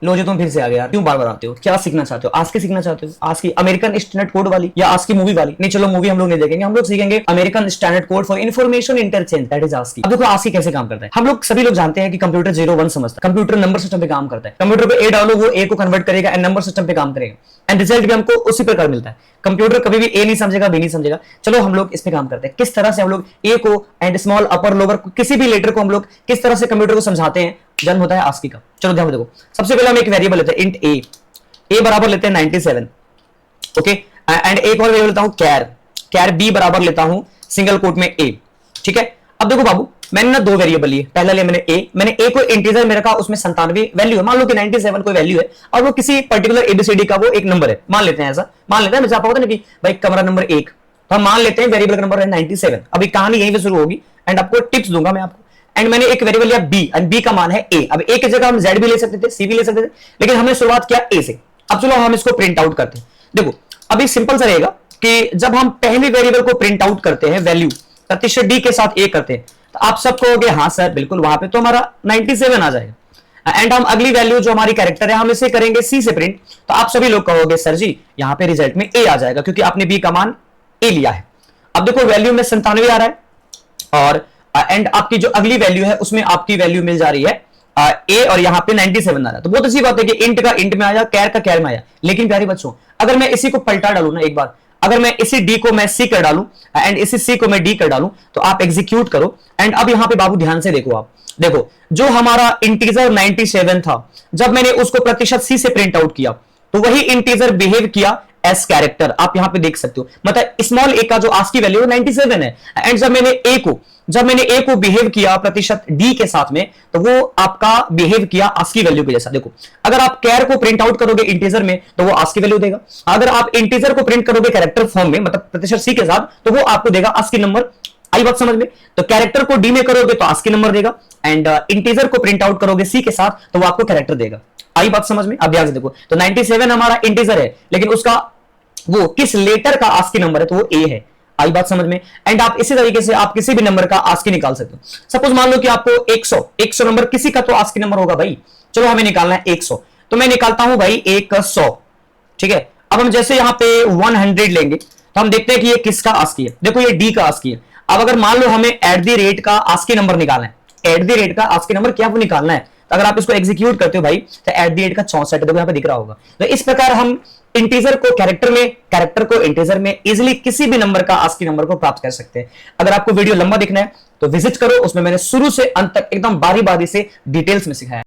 लो जी, तुम फिर से आ गए यार, क्यों बार बार आते हो? क्या सीखना चाहते हो? आज की सीखना चाहते हो? आज की अमेरिकन स्टैंडर्ड कोड वाली या आज की मूवी वाली? नहीं, चलो मूवी हम लोग नहीं देखेंगे, हम लोग सीखेंगे American standard code for information interchange, that is ASCII. अब देखो आस्की कैसे काम करता है। हम लोग सभी लोग जानते हैं कि कंप्यूटर 0 1 समझता है, कंप्यूटर नंबर सिस्टम पे काम करता है। कंप्यूटर पे ए डालो, वो ए को कन्वर्ट करेगा एंड नंबर सिस्टम पे काम करेगा एंड रिजल्ट भी हमको उसी प्रकार मिलता है। कंप्यूटर कभी भी ए नहीं समझेगा, बी नहीं समझेगा। चलो हम लोग इस पे काम करते हैं, किस तरह से हम लोग ए को एंड स्मॉल अपर लोअर किसी भी लेटर को हम लोग किस तरह से कंप्यूटर को समझाते हैं। जन्म होता है आस्की का। चलो ध्यान देखो, सबसे पहले हम एक वेरिएबल लेते हैं इंट ए बराबर लेते हैं 97, ओके। एंड एक और वेरिएबल लेता हूं कैर बी बराबर लेता हूं सिंगल कोट में ए, ठीक है। अब देखो बाबू, मैंने ना दो वेरिएबल लिए, पहला लिया मैंने ए को इंटीजर में रखा, उसमें 97 वैल्यू है, मान लो कि 97 कोई वैल्यू है और वो किसी पर्टिकुलर एबीसीडी का वो एक नंबर है, मान लेते हैं ऐसा, मान लेते हैं जैसे आपको पता ना कि भाई कमरा नंबर 1, तो हम मान लेते हैं वेरिएबल का नंबर है 97। अभी कहानी यहीं पे शुरू होगी एंड आपको टिप्स दूंगा मैं आपको। एंड मैंने एक वेरिएबल लिया बी एंड बी का मान है ए। अब ए की जगह हम जेड भी ले सकते थे, सी भी ले सकते थे, लेकिन हमने शुरुआत किया ए से। अब चलो हम इसको प्रिंट आउट करते हैं। देखो अभी सिंपल सा रहेगा कि जब हम पहले वेरिएबल को प्रिंट आउट करते हैं वैल्यू प्रतिशत डी के साथ ए करते हैं, तो आप सब कहोगे हाँ सर बिल्कुल, वहां पे तो हमारा 97 आ जाएगा। एंड हम अगली वैल्यू जो हमारी कैरेक्टर है हम इसे करेंगे सी से प्रिंट, तो आप सभी लोग कहोगे सर जी यहां पे रिजल्ट में ए आ जाएगा क्योंकि आपने बी का मान ए लिया है। अब देखो वैल्यू में 97 आ रहा है और एंड आपकी जो अगली वैल्यू है उसमें आपकी वैल्यू मिल जा रही है ए और यहाँ पे 97 आ रहा है। तो बहुत अच्छी बात है कि इंट का इंट में आया, कैर का कैर में आया। लेकिन प्यारे बच्चों, अगर मैं इसी को पलटा डालू ना एक बार, अगर मैं इसी डी को मैं सी कर डालूं एंड इसी सी को मैं डी कर डालूं, तो आप एग्जीक्यूट करो एंड अब यहां पे बाबू ध्यान से देखो, आप देखो जो हमारा इंटीजर 97 था, जब मैंने उसको प्रतिशत सी से प्रिंट आउट किया तो वही इंटीजर बिहेव किया एस कैरेक्टर। आप यहां पे देख सकते हो, मतलब स्मॉल ए का जो आस्की वैल्यू 97 है एंड जब मैंने ए को बिहेव किया प्रतिशत डी के साथ में, तो वो आपका बिहेव किया आस्की वैल्यू के जैसा। देखो अगर आप कैर को प्रिंट आउट करोगे इंटीजर में तो वो आस्की वैल्यू देगा, अगर आप इंटीजर को प्रिंट करोगे कैरेक्टर फॉर्म में मतलब प्रतिशत सी के साथ, तो वो आपको देगा आस्की नंबर। आई बात समझ में? तो कैरेक्टर को डी में करोगे तो आस्की नंबर देगा एंड इंटीजर को प्रिंट आउट करोगे सी के साथ तो वो आपको कैरेक्टर देगा। आई बात समझ में? अब ध्यान से देखो, तो 97 हमारा इंटीजर है लेकिन उसका वो किस लेटर का आस्की नंबर है, तो वो ए है। आई बात समझ में? एंड आप इसी तरीके से आप किसी भी नंबर का आस्की निकाल सकते हो। सपोज मान लो कि आपको 100 नंबर किसी का तो आस्की नंबर होगा भाई। चलो हमें निकालना है 100, तो मैं निकालता हूं भाई 100, ठीक है। अब हम जैसे यहां पे 100 लेंगे तो हम देखते हैं कि ये किसका आस्की है। देखो ये डी का आस्की है। अब अगर मान लो हमें एट द रेट का आस्की नंबर निकालना है, एट द रेट का आस्की नंबर क्या वो निकालना है, तो अगर आप इसको एग्जीक्यूट करते हो भाई तो एट द रेट का 64 देखो यहां पे दिख रहा होगा। तो इस प्रकार हम इंटीजर को कैरेक्टर में, कैरेक्टर को इंटीजर में इजीली किसी भी नंबर का आस्की नंबर को प्राप्त कर सकते हैं। अगर आपको वीडियो लंबा दिखना है तो विजिट करो, उसमें मैंने शुरू से अंत तक एकदम बारी बारी से डिटेल्स में सिखाया।